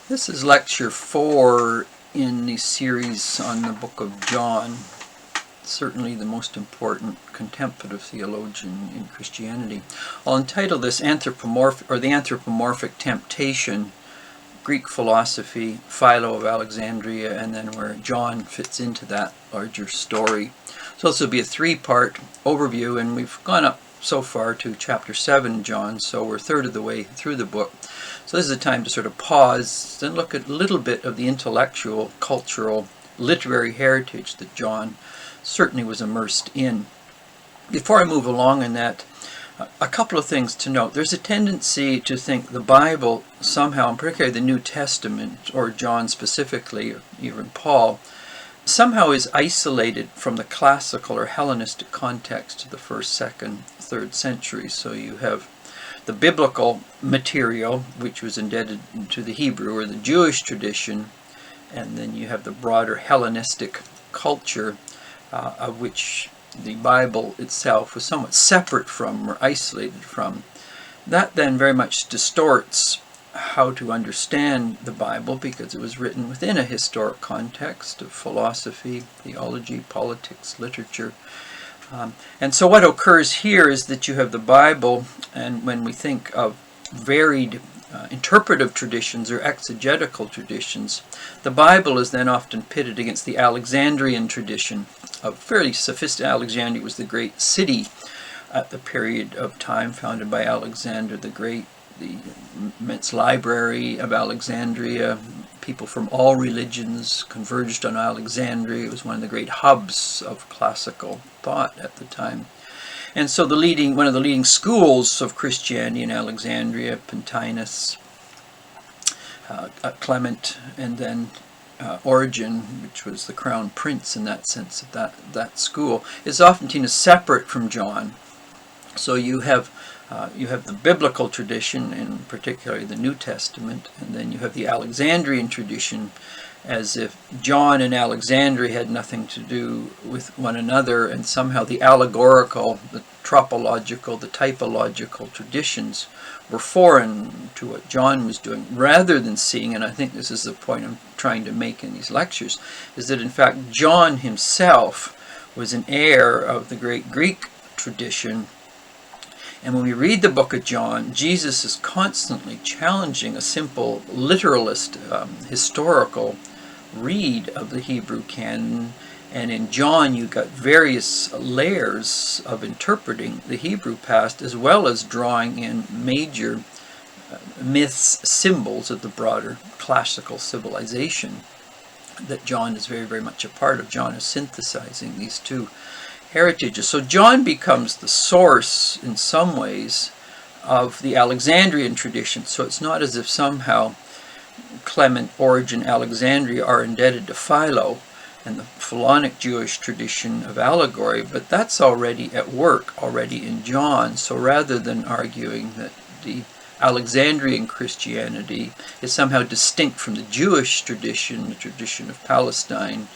This is lecture 4 in the series on the book of John, certainly the most important contemplative theologian in Christianity. I'll entitle this Anthropomorphic, or the Anthropomorphic Temptation, Greek philosophy, Philo of Alexandria, and then where John fits into that larger story. So this will be a 3-part overview, and we've gone up so far to chapter 7 John, so we're a third of the way through the book. So this is a time to sort of pause and look at a little bit of the intellectual, cultural, literary heritage that John certainly was immersed in. Before I move along in that, a couple of things to note. There's a tendency to think the Bible somehow, and particularly the New Testament, or John specifically, or even Paul, somehow is isolated from the classical or Hellenistic context of the 1st, 2nd, 3rd centuries. So you have the biblical material, which was indebted to the Hebrew or the Jewish tradition, and then you have the broader Hellenistic culture, of which the Bible itself was somewhat separate from or isolated from. That then very much distorts how to understand the Bible, because it was written within a historic context of philosophy, theology, politics, literature. And so what occurs here is that you have the Bible, and when we think of varied interpretive traditions or exegetical traditions, the Bible is then often pitted against the Alexandrian tradition of fairly sophisticated. Alexandria was the great city at the period of time, founded by Alexander the Great, the immense library of Alexandria. People from all religions converged on Alexandria. It was one of the great hubs of classical thought at the time. And so one of the leading schools of Christianity in Alexandria, Pontinus, Clement, and then Origen, which was the crown prince in that sense of that school, is often seen as separate from John. So you have the biblical tradition, and particularly the New Testament, and then you have the Alexandrian tradition, as if John and Alexandria had nothing to do with one another, and somehow the allegorical, the tropological, the typological traditions were foreign to what John was doing, rather than seeing, and I think this is the point I'm trying to make in these lectures, is that in fact John himself was an heir of the great Greek tradition. And when we read the book of John, Jesus is constantly challenging a simple literalist, historical read of the Hebrew canon. And in John, you've got various layers of interpreting the Hebrew past, as well as drawing in major myths, symbols of the broader classical civilization that John is very, very much a part of. John is synthesizing these two heritages. So John becomes the source, in some ways, of the Alexandrian tradition. So it's not as if somehow Clement, Origen, Alexandria are indebted to Philo and the Philonic Jewish tradition of allegory, but that's already at work, already in John. So rather than arguing that the Alexandrian Christianity is somehow distinct from the Jewish tradition, the tradition of Palestine,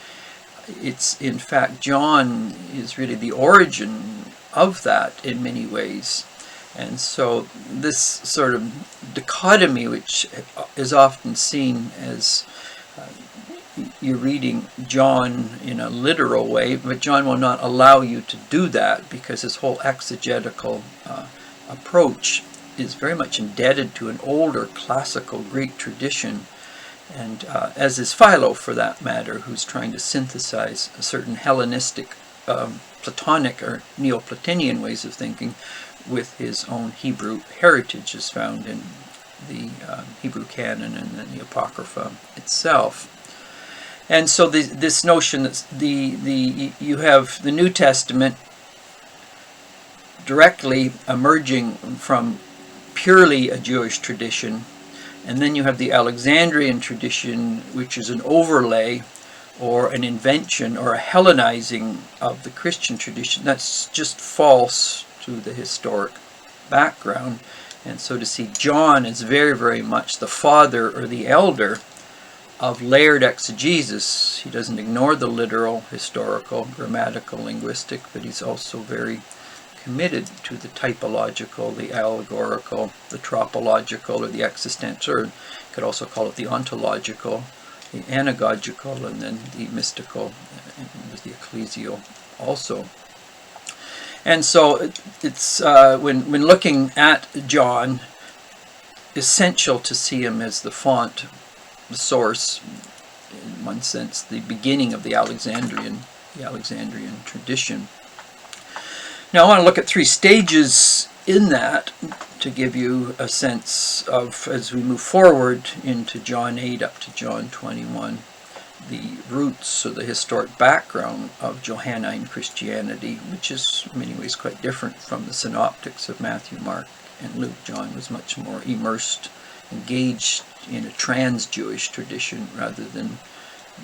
it's in fact John is really the origin of that in many ways. And so this sort of dichotomy, which is often seen as you're reading John in a literal way, but John will not allow you to do that, because his whole exegetical approach is very much indebted to an older classical Greek tradition, and as is Philo, for that matter, who's trying to synthesize a certain Hellenistic, Platonic or Neoplatonian ways of thinking with his own Hebrew heritage, as found in the Hebrew canon and then the Apocrypha itself. And so this notion that you have the New Testament directly emerging from purely a Jewish tradition, and then you have the Alexandrian tradition, which is an overlay or an invention or a Hellenizing of the Christian tradition. That's just false to the historic background. And so to see John as very, very much the father or the elder of layered exegesis. He doesn't ignore the literal, historical, grammatical, linguistic, but he's also very committed to the typological, the allegorical, the tropological, or the existential, or you could also call it the ontological, the anagogical, and then the mystical, and with the ecclesial also. And so it's when looking at John, essential to see him as the font, the source, in one sense, the beginning of the Alexandrian tradition. Now I want to look at 3 stages in that to give you a sense of, as we move forward into John 8 up to John 21, the roots or the historic background of Johannine Christianity, which is in many ways quite different from the synoptics of Matthew, Mark, and Luke. John was much more immersed, engaged in a trans-Jewish tradition rather than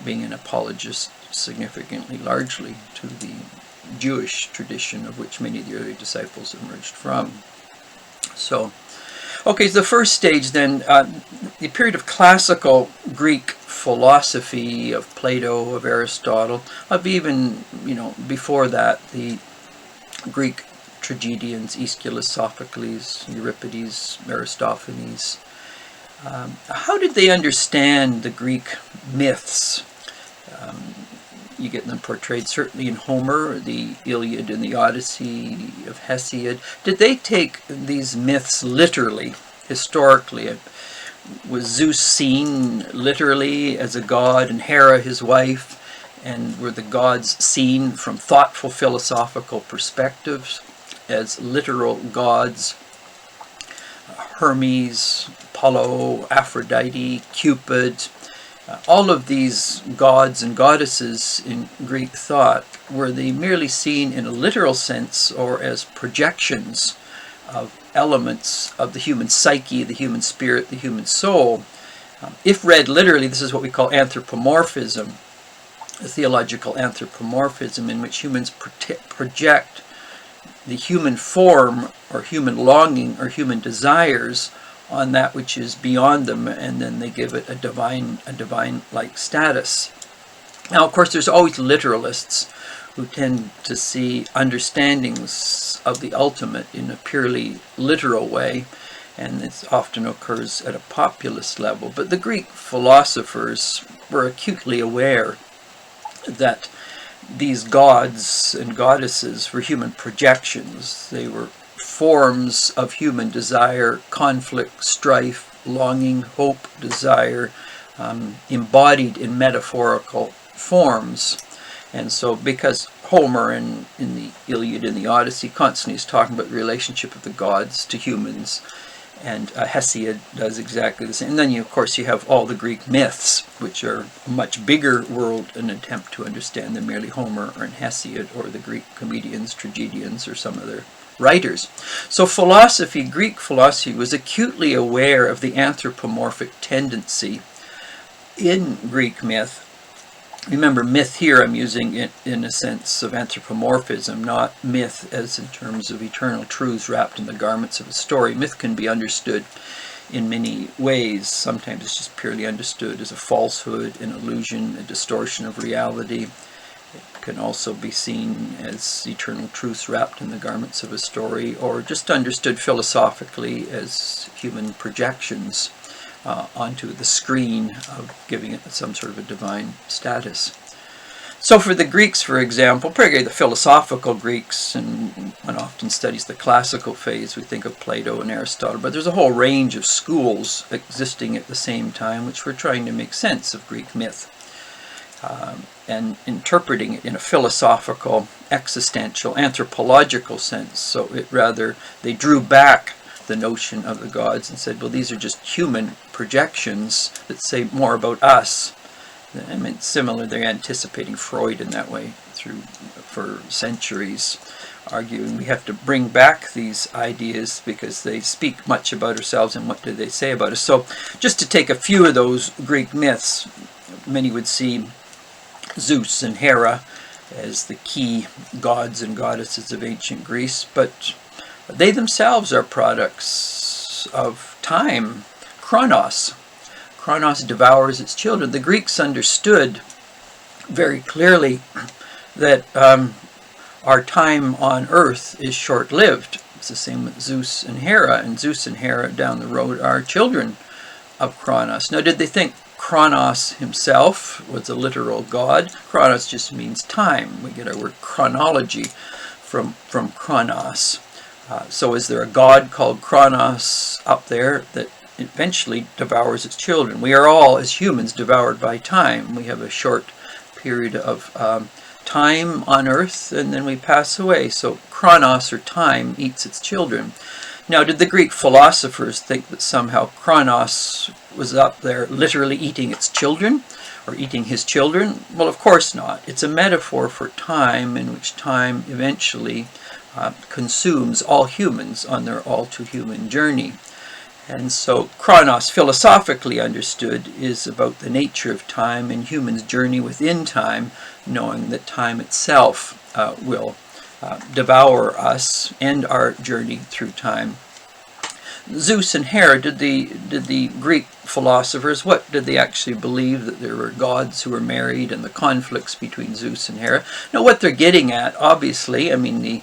being an apologist significantly, largely to the Jewish tradition of which many of the early disciples emerged from. So, okay, so the first stage then, the period of classical Greek philosophy of Plato, of Aristotle, of even, before that, the Greek tragedians, Aeschylus, Sophocles, Euripides, Aristophanes. How did they understand the Greek myths? You get them portrayed certainly in Homer, the Iliad and the Odyssey of Hesiod. Did they take these myths literally, historically? Was Zeus seen literally as a god and Hera his wife? And were the gods seen from thoughtful philosophical perspectives as literal gods? Hermes, Apollo, Aphrodite, Cupid, all of these gods and goddesses in Greek thought, were they merely seen in a literal sense or as projections of elements of the human psyche, the human spirit, the human soul? If read literally, this is what we call anthropomorphism, a theological anthropomorphism in which humans project the human form or human longing or human desires on that which is beyond them, and then they give it a divine-like status. Now, of course, there's always literalists who tend to see understandings of the ultimate in a purely literal way, and it often occurs at a populist level. But the Greek philosophers were acutely aware that these gods and goddesses were human projections. They were forms of human desire, conflict, strife, longing, hope, desire, embodied in metaphorical forms. And so because Homer in the Iliad and the Odyssey constantly is talking about the relationship of the gods to humans, and Hesiod does exactly the same. And then, of course, you have all the Greek myths, which are a much bigger world, an attempt to understand than merely Homer or Hesiod or the Greek comedians, tragedians, or some other writers. So philosophy, Greek philosophy, was acutely aware of the anthropomorphic tendency in Greek myth. Remember, myth here I'm using it in a sense of anthropomorphism, not myth as in terms of eternal truths wrapped in the garments of a story. Myth can be understood in many ways. Sometimes it's just purely understood as a falsehood, an illusion, a distortion of reality. It can also be seen as eternal truths wrapped in the garments of a story, or just understood philosophically as human projections onto the screen, of giving it some sort of a divine status. So for the Greeks, for example, particularly the philosophical Greeks, and one often studies the classical phase, we think of Plato and Aristotle, but there's a whole range of schools existing at the same time which were trying to make sense of Greek myth and interpreting it in a philosophical, existential, anthropological sense. So they drew back the notion of the gods and said, well, these are just human projections that say more about us. I mean, similar, they're anticipating Freud in that way for centuries, arguing we have to bring back these ideas because they speak much about ourselves and what do they say about us. So just to take a few of those Greek myths, many would see Zeus and Hera as the key gods and goddesses of ancient Greece, but they themselves are products of time. Chronos devours its children. The Greeks understood very clearly that our time on earth is short-lived. It's the same with Zeus and Hera, and Zeus and Hera down the road are children of Kronos. Now, did they think Kronos himself was a literal god? Kronos just means time. We get our word chronology from Kronos. So is there a god called Kronos up there that eventually devours its children? We are all, as humans, devoured by time. We have a short period of time on earth, and then we pass away. So Kronos, or time, eats its children. Now, did the Greek philosophers think that somehow Kronos was up there literally eating its children, or eating his children? Well, of course not. It's a metaphor for time, in which time eventually consumes all humans on their all-too-human journey. And so Kronos, philosophically understood, is about the nature of time and humans' journey within time, knowing that time itself will devour us and our journey through time. Zeus and Hera, did the Greek philosophers, what did they actually believe? That there were gods who were married and the conflicts between Zeus and Hera? Now, what they're getting at, obviously, I mean,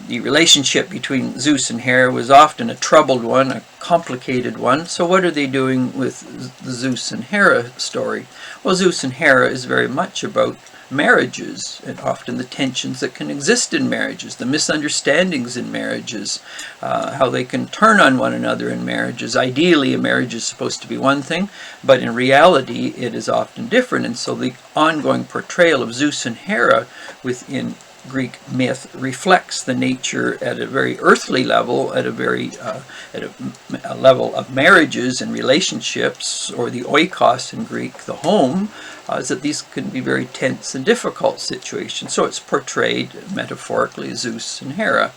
the relationship between Zeus and Hera was often a troubled one, a complicated one. So what are they doing with the Zeus and Hera story? Well, Zeus and Hera is very much about marriages, and often the tensions that can exist in marriages, the misunderstandings in marriages, how they can turn on one another in marriages. Ideally, a marriage is supposed to be one thing, but in reality, it is often different. And so the ongoing portrayal of Zeus and Hera within Greek myth reflects the nature at a very earthly level, at a level of marriages and relationships, or the oikos in Greek, the home, is that these can be very tense and difficult situations. So it's portrayed metaphorically as Zeus and Hera.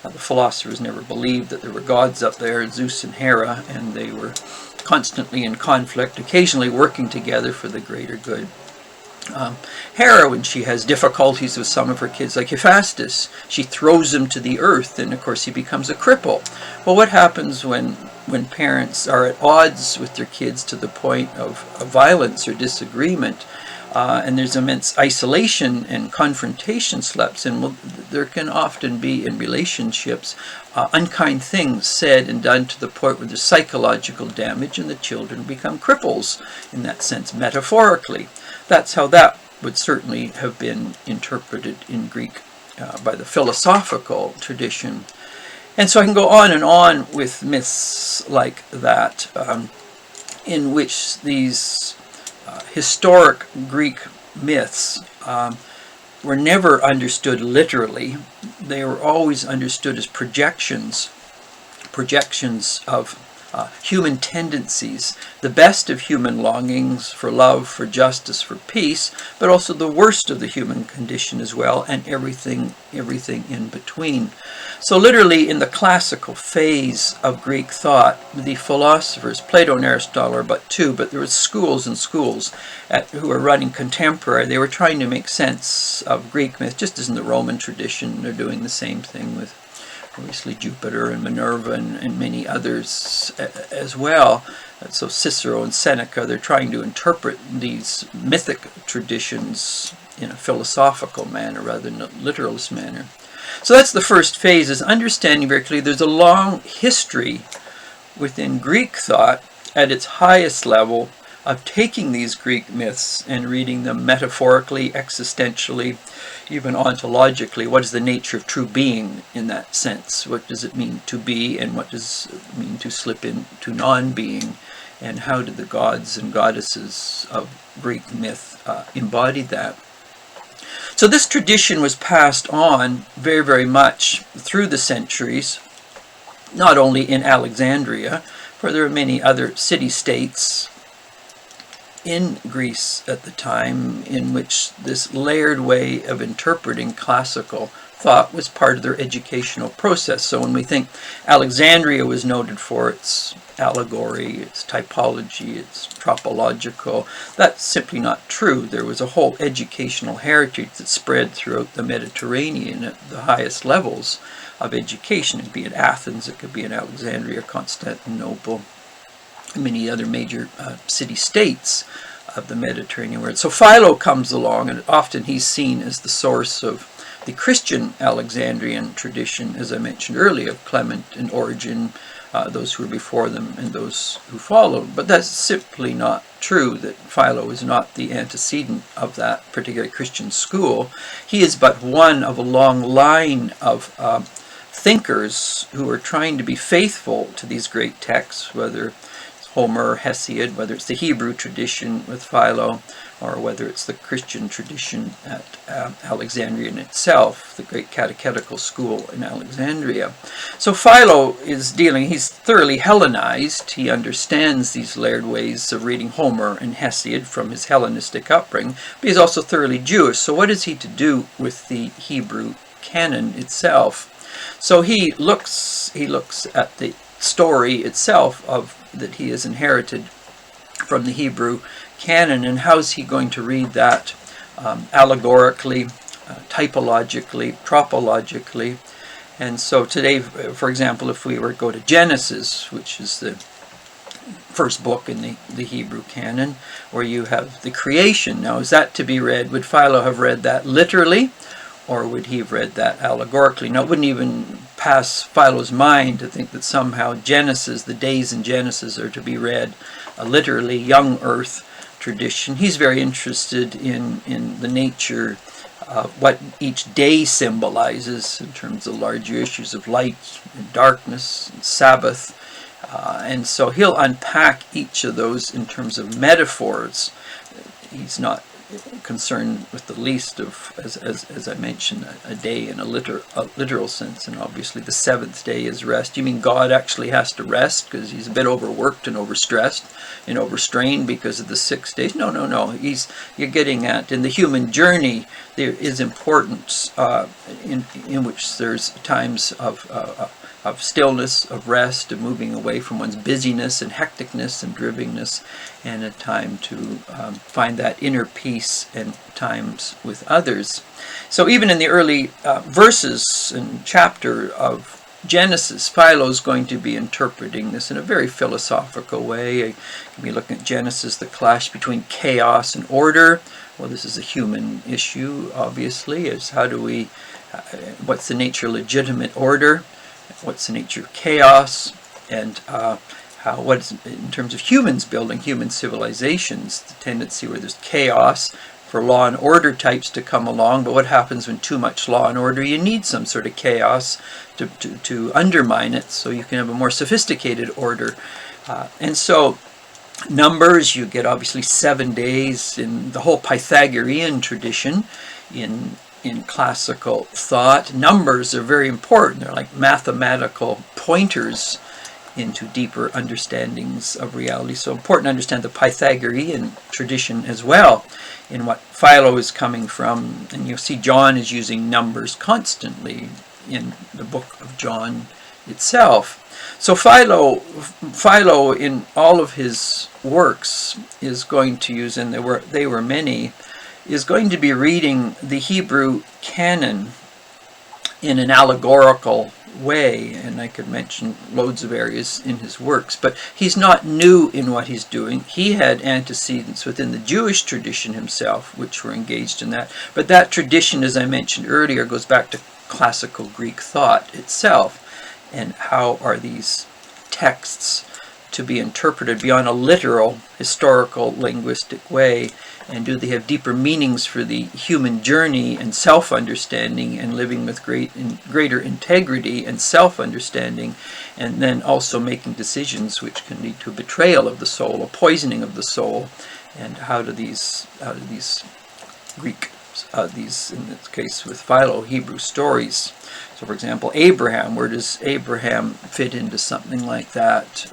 The philosophers never believed that there were gods up there, Zeus and Hera, and they were constantly in conflict, occasionally working together for the greater good. Hera, when she has difficulties with some of her kids, like Hephaestus, she throws him to the earth, and of course he becomes a cripple. Well, what happens when parents are at odds with their kids to the point of violence or disagreement, and there's immense isolation and confrontation slips in? Well, there can often be in relationships unkind things said and done to the point where there's psychological damage, and the children become cripples in that sense, metaphorically. That's how that would certainly have been interpreted in Greek by the philosophical tradition. And so I can go on and on with myths like that, in which these historic Greek myths were never understood literally. They were always understood as projections of human tendencies, the best of human longings for love, for justice, for peace, but also the worst of the human condition as well, and everything in between. So literally in the classical phase of Greek thought, the philosophers, Plato and Aristotle are but two, but there were schools and schools who were running contemporary. They were trying to make sense of Greek myth, just as in the Roman tradition. They're doing the same thing with obviously Jupiter and Minerva and many others as well. So Cicero and Seneca, they're trying to interpret these mythic traditions in a philosophical manner rather than a literalist manner. So that's the first phase, is understanding very clearly there's a long history within Greek thought at its highest level of taking these Greek myths and reading them metaphorically, existentially, even ontologically. What is the nature of true being in that sense? What does it mean to be, and what does it mean to slip into non-being? And how did the gods and goddesses of Greek myth embody that? So this tradition was passed on very, very much through the centuries, not only in Alexandria, for there are many other city-states in Greece at the time in which this layered way of interpreting classical thought was part of their educational process. So when we think Alexandria was noted for its allegory, its typology, its tropological, that's simply not true. There was a whole educational heritage that spread throughout the Mediterranean at the highest levels of education. It could be in Athens, it could be in Alexandria, Constantinople, many other major city-states of the Mediterranean world. So Philo comes along, and often he's seen as the source of the Christian Alexandrian tradition, as I mentioned earlier, of Clement and Origen, those who were before them and those who followed. But that's simply not true, that Philo is not the antecedent of that particular Christian school. He is but one of a long line of thinkers who are trying to be faithful to these great texts, whether it's Homer, Hesiod, whether it's the Hebrew tradition with Philo, or whether it's the Christian tradition at Alexandria in itself, the great catechetical school in Alexandria. So Philo is he's thoroughly Hellenized. He understands these layered ways of reading Homer and Hesiod from his Hellenistic upbringing, but he's also thoroughly Jewish. So what is he to do with the Hebrew canon itself? So he looks at the story itself that he has inherited from the Hebrew canon, and how is he going to read that allegorically, typologically, tropologically. And so today, for example, if we were to go to Genesis, which is the first book in the Hebrew canon, where you have the creation. Now, is that to be read? Would Philo have read that literally, or would he have read that allegorically? Now, it wouldn't even pass Philo's mind to think that somehow Genesis, the days in Genesis, are to be read literally, young earth tradition. He's very interested in the nature of what each day symbolizes in terms of larger issues of light and darkness and Sabbath. And so he'll unpack each of those in terms of metaphors. He's not concerned with the least of, as I mentioned, a day in a literal sense, and obviously the seventh day is rest. You mean God actually has to rest because he's a bit overworked and overstressed and overstrained because of the 6 days? No. You're getting at, in the human journey, there is importance in which there's times of stillness, of rest, of moving away from one's busyness and hecticness and drivenness, and a time to find that inner peace and times with others. So even in the early verses and chapter of Genesis, Philo is going to be interpreting this in a very philosophical way. You can be looking at Genesis, the clash between chaos and order. Well, this is a human issue, obviously, is how do we, what's the nature of legitimate order? What's the nature of chaos, and what is, in terms of humans building human civilizations, the tendency where there's chaos for law and order types to come along, but what happens when too much law and order? You need some sort of chaos to undermine it so you can have a more sophisticated order. And so numbers, you get obviously 7 days in the whole Pythagorean tradition in classical thought. Numbers are very important. They're like mathematical pointers into deeper understandings of reality. So important to understand the Pythagorean tradition as well in what Philo is coming from. And you'll see John is using numbers constantly in the book of John itself. So Philo in all of his works is going to use, and they were many, is going to be reading the Hebrew canon in an allegorical way, and I could mention loads of areas in his works, but he's not new in what he's doing. He had antecedents within the Jewish tradition himself, which were engaged in that, but that tradition, as I mentioned earlier, goes back to classical Greek thought itself, and how are these texts to be interpreted beyond a literal, historical, linguistic way, and do they have deeper meanings for the human journey and self-understanding and living with greater integrity and self-understanding, and then also making decisions which can lead to a betrayal of the soul, a poisoning of the soul, and how do these Greek, in this case with Philo, Hebrew stories. So, for example, Abraham, where does Abraham fit into something like that?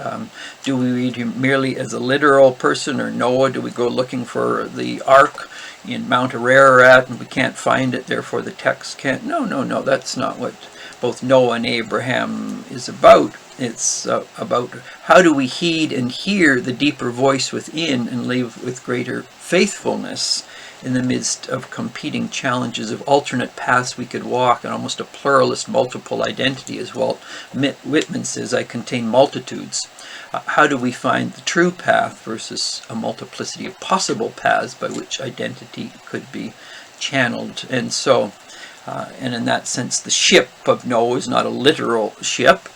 Do we read him merely as a literal person, or Noah? Do we go looking for the ark in Mount Ararat and we can't find it, therefore the text can't? No, that's not what both Noah and Abraham is about. It's about how do we heed and hear the deeper voice within and live with greater faithfulness in the midst of competing challenges of alternate paths we could walk, and almost a pluralist multiple identity. As Walt Whitman says, I contain multitudes. How do we find the true path versus a multiplicity of possible paths by which identity could be channeled? And so And in that sense, the ship of Noah is not a literal ship.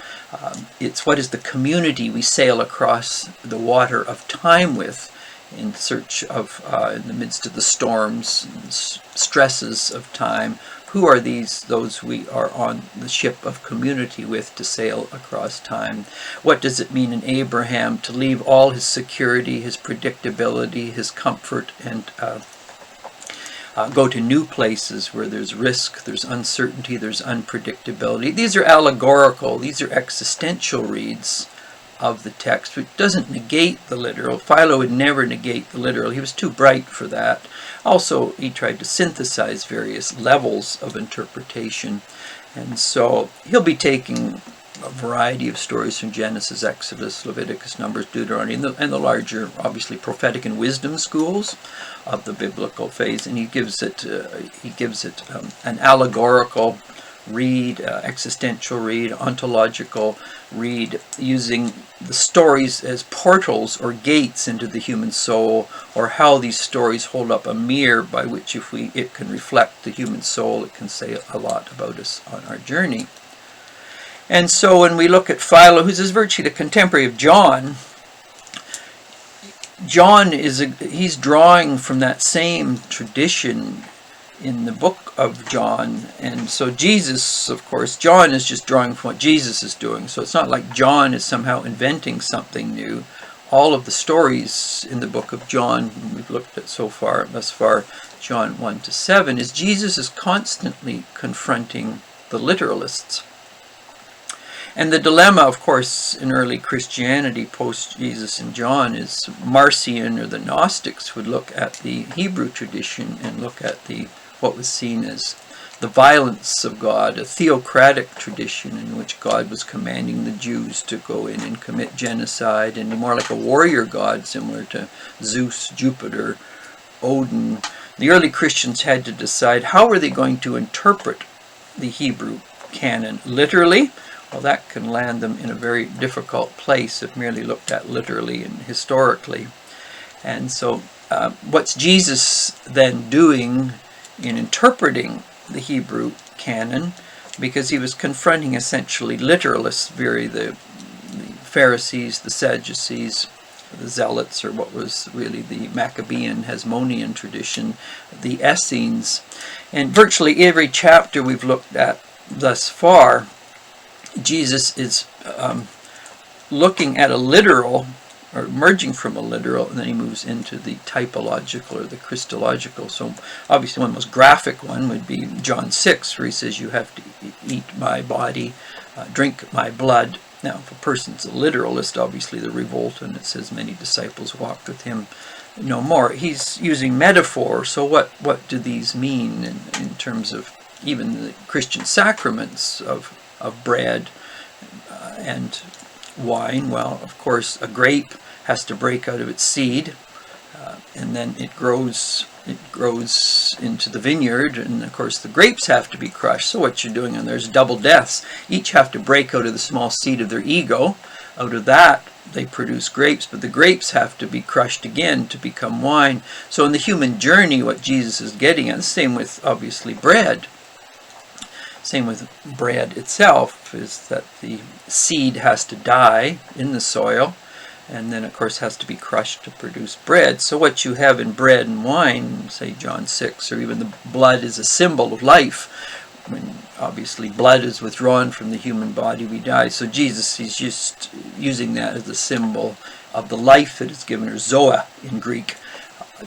It's what is the community we sail across the water of time with, in search of, in the midst of the storms and stresses of time. Who are those we are on the ship of community with to sail across time? What does it mean in Abraham to leave all his security, his predictability, his comfort, and go to new places where there's risk, there's uncertainty, there's unpredictability? These are allegorical, these are existential reads of the text, which doesn't negate the literal. Philo would never negate the literal. He was too bright for that. Also, he tried to synthesize various levels of interpretation. And so he'll be taking a variety of stories from Genesis, Exodus, Leviticus, Numbers, Deuteronomy, and the larger, obviously, prophetic and wisdom schools of the biblical phase, and he gives it an allegorical read, existential read, ontological read, using the stories as portals or gates into the human soul, or how these stories hold up a mirror by which, if it can reflect the human soul, it can say a lot about us on our journey. And so when we look at Philo, who's virtually the contemporary of John, he's drawing from that same tradition in the book of John. And so Jesus, of course, John is just drawing from what Jesus is doing. So it's not like John is somehow inventing something new. All of the stories in the book of John we've looked at thus far, John 1 to 7, is Jesus is constantly confronting the literalists. And the dilemma, of course, in early Christianity, post-Jesus and John, is Marcion, or the Gnostics, would look at the Hebrew tradition and look at what was seen as the violence of God, a theocratic tradition in which God was commanding the Jews to go in and commit genocide, and more like a warrior god, similar to Zeus, Jupiter, Odin. The early Christians had to decide how were they going to interpret the Hebrew canon. Literally? Well, that can land them in a very difficult place if merely looked at literally and historically. And so what's Jesus then doing in interpreting the Hebrew canon? Because he was confronting essentially literalists, the Pharisees, the Sadducees, the Zealots, or what was really the Maccabean Hasmonean tradition, the Essenes. And virtually every chapter we've looked at thus far, Jesus is looking at a literal, or emerging from a literal, and then he moves into the typological or the Christological. So obviously one most graphic one would be John 6, where he says, you have to eat my body, drink my blood. Now, if a person's a literalist, obviously the revolt, and it says many disciples walked with him no more. He's using metaphor. So what do these mean in terms of even the Christian sacraments of bread and wine? Well, of course, a grape has to break out of its seed, and then it grows into the vineyard, and of course the grapes have to be crushed. So what you're doing, and there's double deaths. Each have to break out of the small seed of their ego. Out of that they produce grapes, but the grapes have to be crushed again to become wine. So in the human journey, what Jesus is getting at, the same with obviously bread, same with bread itself, is that the seed has to die in the soil, and then of course has to be crushed to produce bread. So what you have in bread and wine, say John 6, or even the blood, is a symbol of life. When obviously blood is withdrawn from the human body, we die. So Jesus is just using that as a symbol of the life that is given, or zoa in Greek.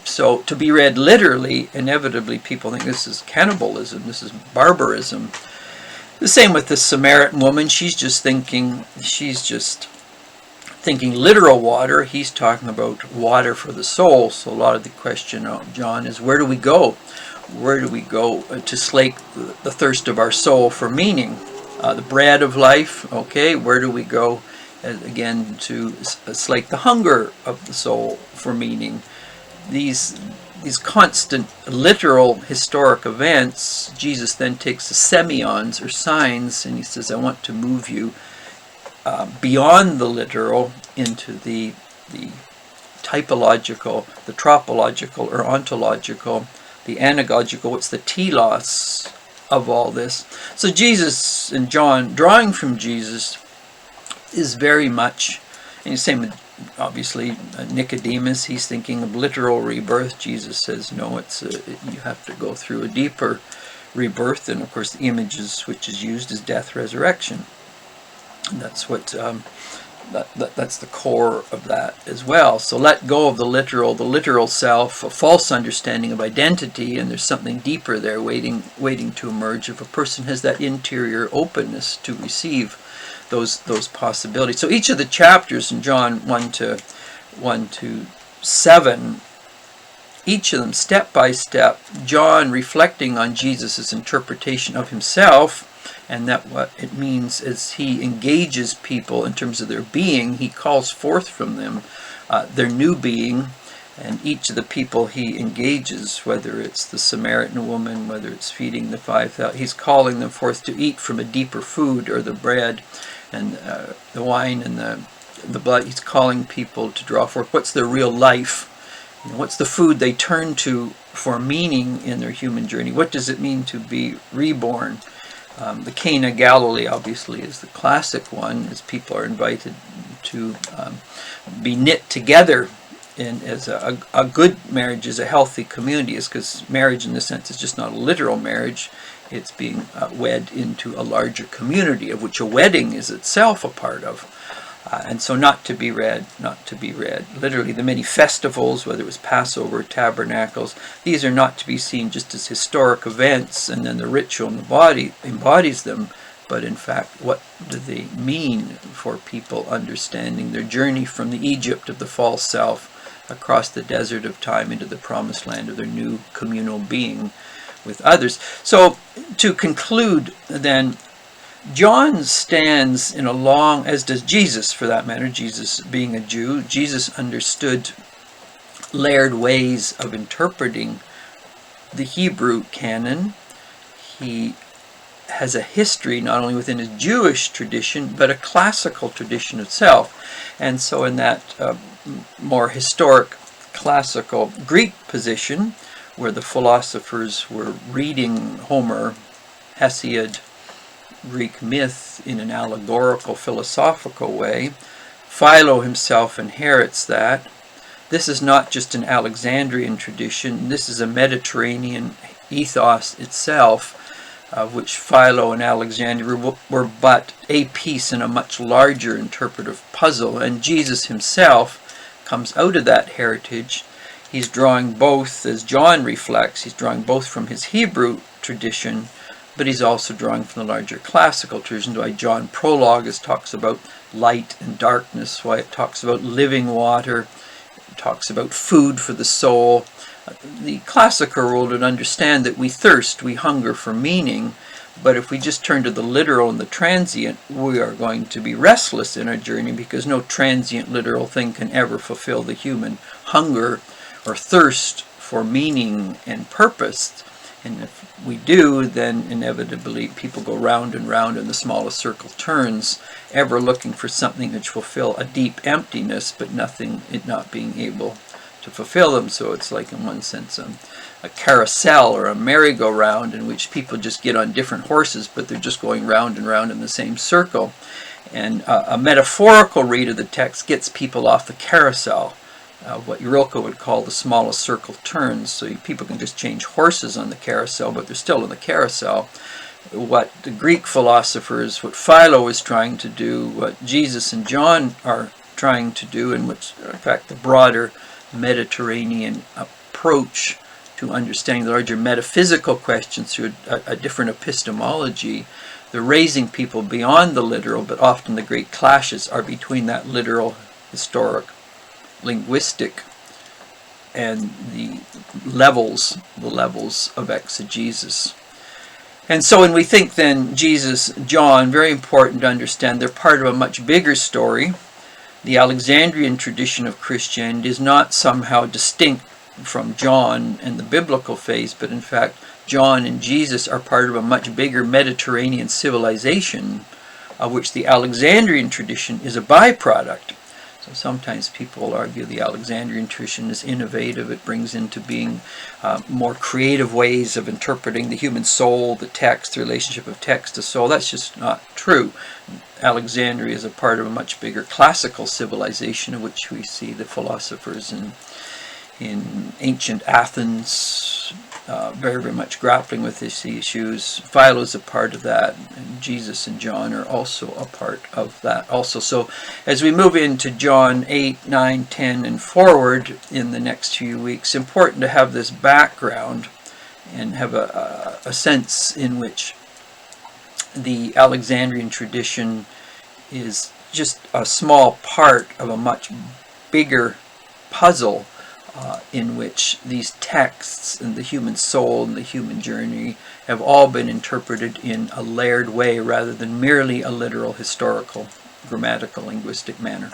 So to be read literally, inevitably people think this is cannibalism, this is barbarism. The same with the Samaritan woman. She's just thinking literal water. He's talking about water for the soul. So a lot of the question of John is, where do we go? Where do we go to slake the thirst of our soul for meaning? The bread of life, okay, where do we go again to slake the hunger of the soul for meaning? These constant literal historic events, Jesus then takes the semeions, or signs, and he says, I want to move you beyond the literal into the typological, the tropological or ontological, the anagogical. What's the telos of all this. So Jesus and John, drawing from Jesus, is very much, and the same with obviously Nicodemus. He's thinking of literal rebirth. Jesus says no, you have to go through a deeper rebirth, and of course the images which is used is death, resurrection. And that's what that's the core of that as well. So let go of the literal self, a false understanding of identity, and there's something deeper there waiting to emerge if a person has that interior openness to receive those possibilities. So each of the chapters in John 1 to 7, each of them step by step, John reflecting on Jesus' interpretation of himself, and that what it means is he engages people in terms of their being. He calls forth from them their new being, and each of the people he engages, whether it's the Samaritan woman, whether it's feeding the 5,000, he's calling them forth to eat from a deeper food, or the bread and the wine and the blood. He's calling people to draw forth what's their real life. What's the food they turn to for meaning in their human journey? What does it mean to be reborn? The Cana Galilee obviously is the classic one, as people are invited to be knit together as a good marriage is a healthy community, is because marriage in this sense is just not a literal marriage. It's being wed into a larger community, of which a wedding is itself a part of. And so not to be read. Literally the many festivals, whether it was Passover, Tabernacles, these are not to be seen just as historic events and then the ritual in the body embodies them, but in fact, what do they mean for people understanding their journey from the Egypt of the false self across the desert of time into the promised land of their new communal being with others. So to conclude then, John stands in a long, as does Jesus for that matter, Jesus being a Jew, Jesus understood layered ways of interpreting the Hebrew canon. He has a history not only within his Jewish tradition, but a classical tradition itself. And so in that more historic classical Greek position, where the philosophers were reading Homer, Hesiod, Greek myth in an allegorical, philosophical way, Philo himself inherits that. This is not just an Alexandrian tradition, this is a Mediterranean ethos itself, of which Philo and Alexandria were but a piece in a much larger interpretive puzzle. And Jesus himself comes out of that heritage. He's drawing both, as John reflects, he's drawing both from his Hebrew tradition, but he's also drawing from the larger classical tradition, why John prologues talks about light and darkness, why it talks about living water, it talks about food for the soul. The classical world would understand that we thirst, we hunger for meaning, but if we just turn to the literal and the transient, we are going to be restless in our journey, because no transient literal thing can ever fulfill the human hunger or thirst for meaning and purpose. And if we do, then inevitably people go round and round and the smallest circle turns, ever looking for something which will fill a deep emptiness, but it not being able to fulfill them. So it's like, in one sense, a carousel or a merry-go-round in which people just get on different horses, but they're just going round and round in the same circle. And a metaphorical read of the text gets people off the carousel. What Rilke would call the smallest circle turns. So people can just change horses on the carousel, but they're still in the carousel. What the Greek philosophers, what Philo is trying to do, what Jesus and John are trying to do, and which, in fact, the broader Mediterranean approach to understanding the larger metaphysical questions through a different epistemology, the raising people beyond the literal, but often the great clashes are between that literal, historic, linguistic, and the levels of exegesis. And so when we think then Jesus, John, very important to understand, they're part of a much bigger story. The Alexandrian tradition of Christianity is not somehow distinct from John and the biblical faith, but in fact John and Jesus are part of a much bigger Mediterranean civilization, of which the Alexandrian tradition is a byproduct. So sometimes people argue the Alexandrian tradition is innovative. It brings into being more creative ways of interpreting the human soul, the text, the relationship of text to soul. That's just not true. Alexandria is a part of a much bigger classical civilization, of which we see the philosophers in ancient Athens very, very much grappling with these issues. Philo is a part of that, and Jesus and John are also a part of that also. So as we move into John 8, 9, 10, and forward in the next few weeks, important to have this background and have a sense in which the Alexandrian tradition is just a small part of a much bigger puzzle in which these texts and the human soul and the human journey have all been interpreted in a layered way rather than merely a literal, historical, grammatical, linguistic manner.